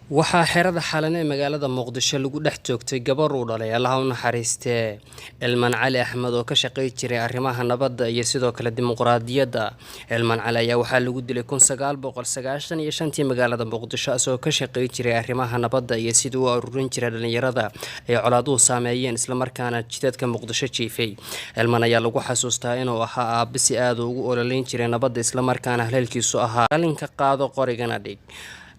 waxaa xerada xalane ee magaalada muqdisho lagu dhex joogtay gabar uu dhalay allaha u naxariistee Elman Cali Axmed oo ka shaqeey jiray arrimaha nabadda iyo sidoo kale dimuqraadiyadda. Elman Cali ayaa waxaa lagu dilay 1995 magaalada muqdisho asagoo ka shaqeey jiray arrimaha nabadda iyo sidii uu ururin jiray dhalinyarada ay colaaduhu saameeyeen isla markaana jidadka muqdisho jiifay. Elman ayaa lagu xasuustaa inuu ahaa aabe si aad ugu ololeyn jiray nabadda isla markaana haleelkiisu ahaa qalinka qaado qorigana dhig.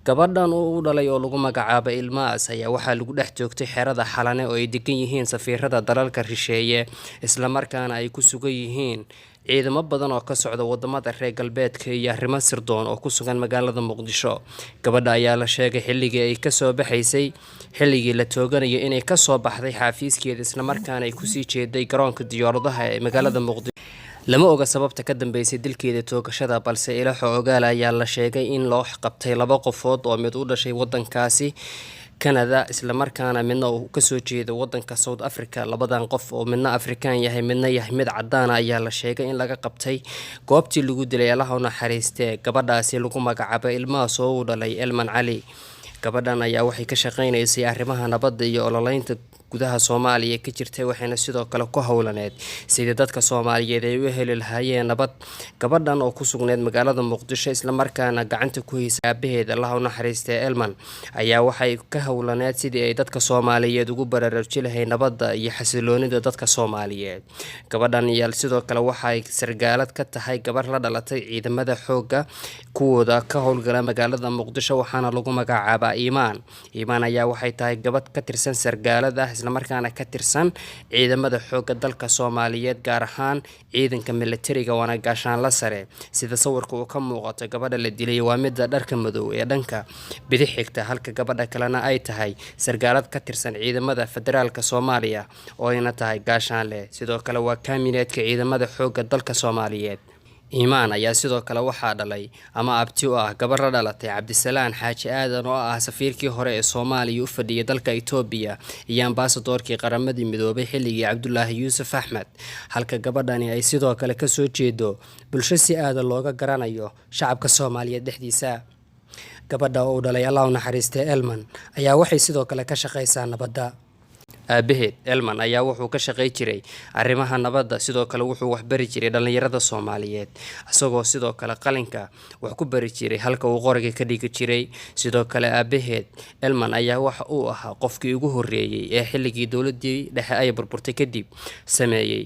gabadhan uu dhalay oo lagu magacaabay Ilmaas ayaa waxaa lagu dhex joogtay xerada xalane oo ay degan yihiin safiirada dalalka risheeye isla markaana ay ku sugan yihiin ciidamo badan oo ka socda wadamada reer galbeedka iyo arrimo sirdoon oo ku sugan magaalada muqdisho. gabadha ayaa la sheegay xilligii ay ka soo baxaysay xilligii la tooganayo inay ka soo baxday xafiiskeeda isla markaana ay ku sii jeeday garoonka diyaaradaha ee magaalada muqdisho. lama oga sababta ka dambeysay dilkeeda toogashada balse ilaha ogaal ayaa la sheegay in loo qabtay laba qofood oo mid u dhashay wadankaasi Canada isla markaana midna uu ka soo jeedo wadanka South Africa. labadan qof oo midna Afrikaan yahay midna yahay mid cadaan ayaa la sheegay in laga qabtay goobtii lagu dilay allaha u naxariistee gabadhaasi lagu magacaabay Ilmaas oo uu dhalay Elman Cali. gabadhan ayaa waxay ka shaqeynaysay arrimaha nabadda iyo ololeynta gudaha Soomaaliya ka jirtay waxayna sidoo kale ku hawlaneed sidii dadka Soomaaliyeed ay u heli lahaayeen nabad. gabadhan oo ku sugneed magaalada muqdisho isla markaana gacanta ku haysay aabaheeda allaha u naxariistee Elman ayaa waxay ka hawlaneed sidii ay dadka Soomaaliyeed ugu baraarujin lahayd nabadda iyo xasiloonida dadka Soomaaliyeed. gabadhan ayaa sidoo kale waxay sargaalad ka tahay gabar la dhalatay ciidamada xoogga kuwooda ka howlgala magaalada muqdisho waxaana lagu magacaabaa Iimaan ayaa waxay tahay gabadh ka tirsan sargaalada isla markaana ka tirsan ciidamada xoogga dalka Soomaaliyeed gaar ahaan ciidanka militariga wana gaashaan la sare. sida sawirka uu ka muuqato gabadha la dilay waa mid dharka madow ee dhanka bidix xigta halka gabadha kalena ay tahay sargaalad ka tirsan ciidamada federaalka Soomaaliya oo ayna tahay gaashaan leh. sidoo kale waa kaamineedka ciidamada xoogga dalka Soomaaliyeed. Iimaan ayaa sidoo kale waxaa dhalay ama abti u ah gabar la dhalatay Cabdisalaan Xaaji Aadan oo ah safiirkii hore ee Soomaaliya u fadhiyay dalka Itoobiya iyo ambaasadorkii qaramadii midoobay xilligii Cabdullaahi Yuusuf Axmed. halka gabadhani ay sidoo kale ka soo jeedo bulsho si aad looga garanayo shacabka Soomaaliyeed dhexdiisa. gabadha oo dhalay Allah u naxariistee Elman ayaa waxay sidoo kale ka shaqeysaa nabadda. aabaheed Elman ayaa wuxuu ka shaqeey jiray arrimaha nabadda sidoo kale wuxuu wax bari jiray dhalinyarada Soomaaliyeed asagoo sidoo kale qalinka wax ku bari jiray halka uu qoriga ka dhigi jiray. sidoo kale aabaheed Elman ayaa waxa uu ahaa qofkii ugu horeeyay ee xilligii dawladii dhexe ay burburtay kadib sameeyay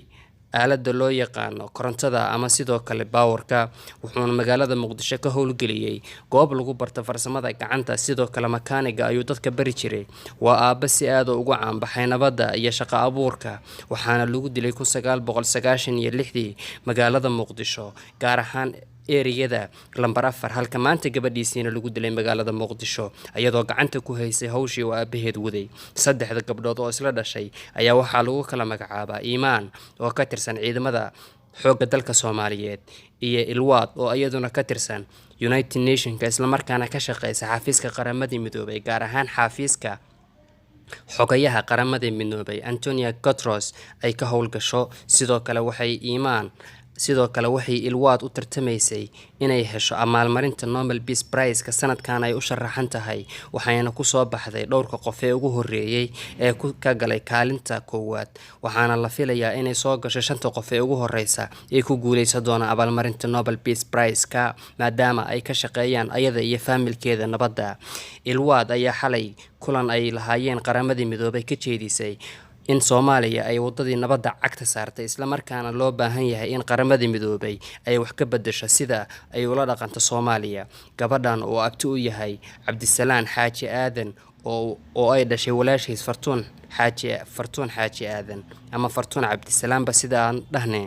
aalada loo yaqaano korontada ama sidoo kale baawarka wuxuuna magaalada muqdisho ka howlgeliyay goob lagu barto farsamada gacanta sidoo kale makaaniga ayuu dadka bari jiray. waa aabe si aad ugu caan baxay nabadda iyo shaqo abuurka waxaana lagu dilay 1996 magaalada muqdisho gaar ahaan eriyada lambar 4 halka maanta gabadhiisina lagu dilay magaalada muqdisho iyadoo gacanta ku haysay hawshii uu aabaheed waday. saddexda gabdhood oo isla dhashay ayaa waxaa lagu kala magacaabaa Iimaan oo ka tirsan ciidamada xoogga dalka Soomaaliyeed iyo Ilwaad oo iyaduna ka tirsan United Nations isla markaana ka shaqeysa xafiiska qaramada midoobay gaar ahaan xafiiska xogayaha qaramada midoobay Antonio Guterres ay ka howlgasho. sidoo kale waxay Ilwaad u tartamaysay inay hesho abaalmarinta Nobel Peace Prize ka sanadkan ay u sharaxan tahay waxayna ku soo baxday dhowrka qof ee ugu horeeyay ee ka galay kaalinta koowaad waxaana la filayaa inay soo gasho 5 qof ee ugu horeysa ee ku guuleysan doona abaalmarinta Nobel Peace Prize ka maadaama ay ka shaqeeyaan ayada iyo familkeeda nabadda. Ilwaad ayaa xalay kulan ay lahaayeen qaramadii midoobay ka jeedisay in Soomaaliya ay wadadii nabadda cagta saartay isla markaana loo baahan yahay in qaramadii midoobay ay wax ka bedesho sida ay ula dhaqanto Soomaaliya. gabadhan oo abti u yahay Cabdisalaan Xaaji Aadan oo ay dhashay walaashiis Fartuun Xaaji Aadan ama Fartuun Cabdisalaan ba sida aan dhahnay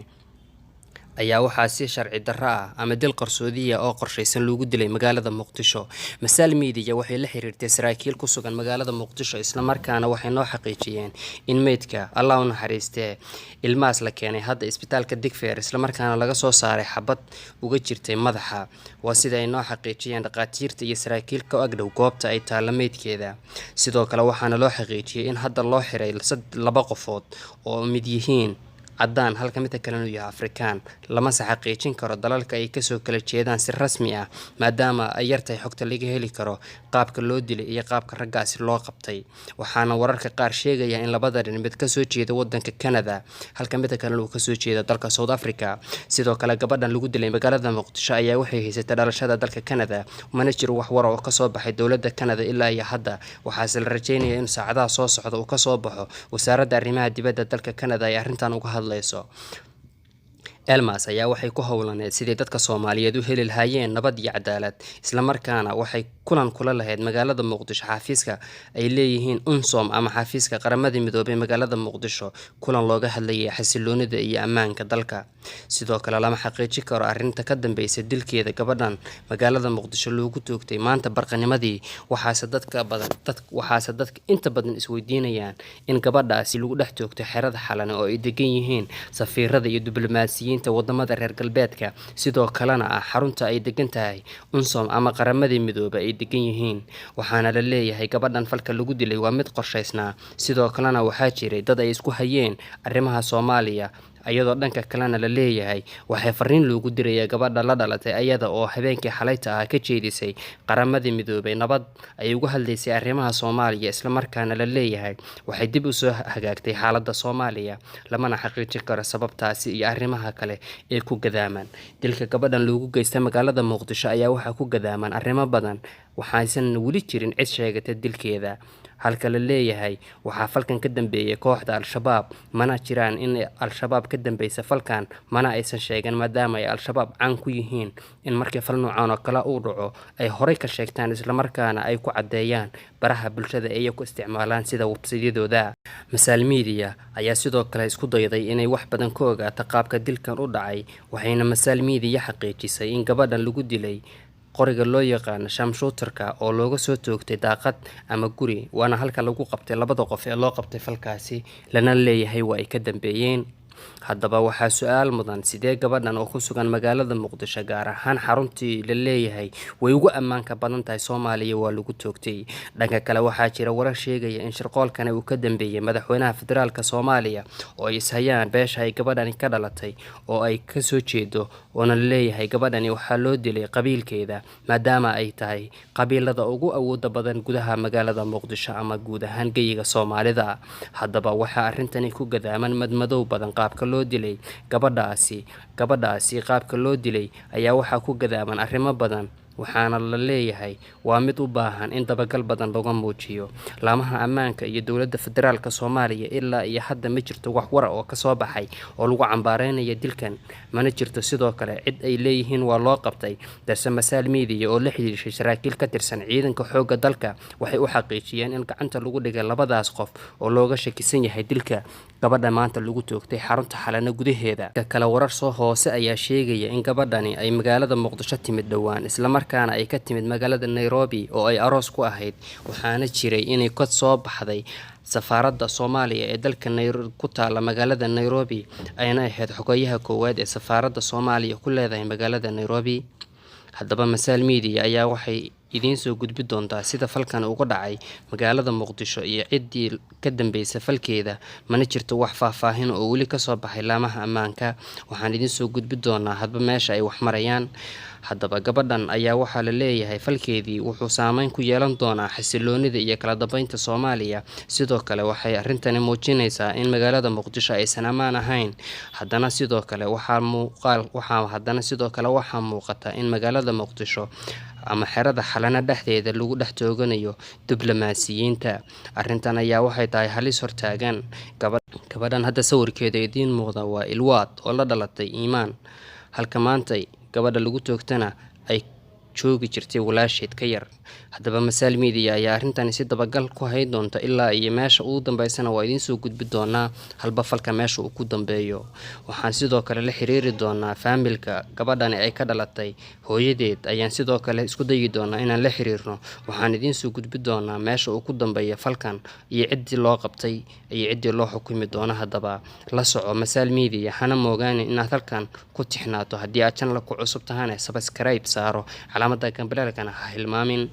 ayaa waxaa si sharci darro ah ama dil qarsoodiya oo qorsheysan loogu dilay magaalada muqdisho. masaal media waxay la xiriirtay saraakiil ku sugan magaalada muqdisho isla markaana waxay noo xaqiijiyeen in meydka Allah u naxariistee Ilmaas la keenay hadda isbitaalka Digfaar isla markaana laga soo saaray xabad uga jirtay madaxa. waa sida ay noo xaqiijiyeen dhaqaatiirta iyo saraakiilka agdhow goobta ay taala meydkeeda. sidoo kale waxaana loo xaqiijiyay in hadda loo xiray 2 qofood oo mid yihiin caddaan halka midka kalena uu yahay afrikaan lamase xaqiijin karo dalalka ay kasoo kala jeedaan si rasmi ah maadaama ay yartahay xogta laga heli karo qaabka loo dilay iyo qaabka raggaasi loo qabtay. waxaana wararka qaar sheegaya in labada nin mid kasoo jeeda wadanka Canada halka midka kalena uu kasoo jeeda dalka South Africa. sidoo kale gabadhan lagu dilay magaalada Muqdisho ayaa waxay haysatay dhalashada dalka Canada, mana jiro wax war oo kasoo baxay dowladda Canada ilaa iyo hadda. waxaase la rajeynayaa in saacadaha soo socda uu kasoo baxo wasaaradda arrimaha dibadda dalka Canada ay arrintan uga hadlayso. Elmas ayaa waxay ku howlaneed sidii dadka Soomaaliyeed u heli lahaayeen nabad iyo cadaalad, isla markaana waxay kulan kula lahayd magaalada Muqdisho xafiiska ay leeyihiin UNSOM ama xafiiska qaramada midoobay magaalada Muqdisho, kulan looga hadlayay xasiloonida iyo ammaanka dalka. sidoo kale lama xaqiijin karo arrinta ka dambeysay dilkeeda gabadhan magaalada Muqdisho loogu toogtay maanta barqanimadii. waxaase dadka inta badan isweydiinayaan in gabadhaasi lagu dhex toogtay xerada Xalane oo ay degan yihiin safiirada iyo diblomaasiyiinta wadamada reer galbeedka, sidoo kalena ah xarunta ay degan tahay UNSOM ama qaramada midoobay ay degan yihiin. waxaana la leeyahay gabadhan falka lagu dilay waa mid qorshaysnaa, sidoo kalena waxaa jiray dad ay isku hayeen arrimaha Soomaaliya, iyadoo dhanka kalena la leeyahay waxay fariin loogu diraya gabadha la dhalatay ayada oo habeenkii xalayta ah ka jeedisay qaramada midoobay nabad ay uga hadlaysay arrimaha Soomaaliya, isla markaana la leeyahay waxay dib u soo hagaagtay xaaladda Soomaaliya. lamana xaqiijin karo sababtaasi iyo arrimaha kale ee ku gadaaman dilka gabadhan loogu geystay magaalada Muqdisho ayaa waxaa ku gadaaman arrimo badan, waxaysan weli jirin cid sheegatay dilkeeda. halka la leeyahay waxaa falkan ka dambeeyay kooxda Al-Shabaab, mana jiraan in Al-Shabaab ka dambeysay falkan, mana aysan sheegan maadaama ay Al-Shabaab caan ku yihiin in markii fal noocan oo kale uu dhaco ay horey ka sheegtaan, isla markaana ay ku cadeeyaan baraha bulshada ay ku isticmaalaan sida website-yadooda. Masaal Media ayaa sidoo kale isku dayday inay wax badan ka ogaato qaabka dilkan u dhacay, waxayna Masaal Media xaqiijisay in gabadhan lagu dilay qoriga loo yaqaan shamshootarka oo looga soo toogtay daaqad ama guri, waana halka lagu qabtay labada qof ee loo qabtay falkaasi, lana leeyahay waa ay ka dambeeyeen. haddaba waxaa su-aal mudan sidee gabadhan oo ku sugan magaalada Muqdisho gaar ahaan xaruntii la leeyahay way ugu ammaanka badan tahay Soomaaliya waa lagu toogtay. dhanka kale waxaa jira warar sheegaya in shirqoolkan uu ka dambeeyay madaxweynaha federaalka Soomaaliya oo ay ishayaan beesha ay gabadhani ka dhalatay oo ay ka soo jeedo, oona la leeyahay gabadhani waxaa loo dilay qabiilkeeda maadaama ay tahay qabiilada ugu awooda badan gudaha magaalada Muqdisho ama guud ahaan geyiga Soomaalida. haddaba waxaa arrintani ku gadaaman madmadow badan qaabka loo dilay gabadhaasi qaabka loo dilay ayaa waxaa ku gadaaman arrimo badan, waxaana la leeyahay waa mid u baahan in dabagal badan laga muujiyo laamaha ammaanka iyo dowladda federaalka Soomaaliya. ilaa iyo hadda ma jirto wax war oo ka soo baxay oo lagu cambaareynaya dilkan, mana jirto sidoo kale cid ay leeyihiin waa loo qabtay. balse Masaal Media oo la xiriirshay saraakiil ka tirsan ciidanka xoogga dalka waxay u xaqiijiyeen in gacanta lagu dhigay labadaas qof oo looga shakisan yahay dilka gabadha maanta lagu toogtay xarunta Xalane gudaheeda. kala warar soo hoose ayaa sheegaya in gabadhani ay magaalada Muqdisho timid dhowaan, isla markaana ay ka timid magaalada Nairobi oo ay aroos ku ahayd, waxaana jiray inay ka soo baxday safaaradda Soomaaliya ee dalka ku taala magaalada Nairobi, ayna ahayd xogayaha koowaad ee safaaradda Soomaaliya ku leedahay magaalada Nairobi. haddaba Masaal Media ayaa waxay idiin soo gudbi doontaa sida falkan uga dhacay magaalada Muqdisho iyo ciddii ka dambeysay falkeeda, mana jirto wax faahfaahin oo weli ka soo baxay laamaha ammaanka. waxaan idiin soo gudbi doonaa hadba meesha ay wax marayaan. haddaba gabadhan ayaa waxaa la leeyahay falkeedii wuxuu saameyn ku yeelan doonaa xasiloonida iyo kala dambeynta Soomaaliya. sidoo kale waxay arrintani muujinaysaa in magaalada Muqdisho aysan ammaan ahayn. haddana sidoo kale waxaa muuqata in magaalada Muqdisho ama xerada Xalane dhexdeeda lagu dhex tooganayo diblomaasiyiinta. arrintan ayaa waxay tahay halis hortaagan. gabadhan hadda sawirkeeda idiin muuqda waa Ilwaad oo la dhalatay Iimaan, halka maanta gabadha lagu toogtana ay joogi jirtay walaasheed ka yar. haddaba Masaal Media ayaa arrintani si dabagal ku hayn doonta ilaa iyo meesha ugu dambeysana waa idiin soo gudbi doonaa halba falka meesha uu ku dambeeyo. waxaan sidoo kale la xiriiri doonaa faamilka gabadhani ay ka dhalatay, hooyadeed ayaan sidoo kale isku dayi doonaa inaan la xiriirno. waxaan idiin soo gudbi doonaa meesha uu ku dambeeyo falkan iyo ciddii loo qabtay iyo ciddii loo xukumi doono. haddaba la soco Masaal Media, hana moogaanin inaad halkan ku tixnaato. haddii aad channel ku cusub tahana subscribe saaro, calaamada gambalelkana ha hilmaamin.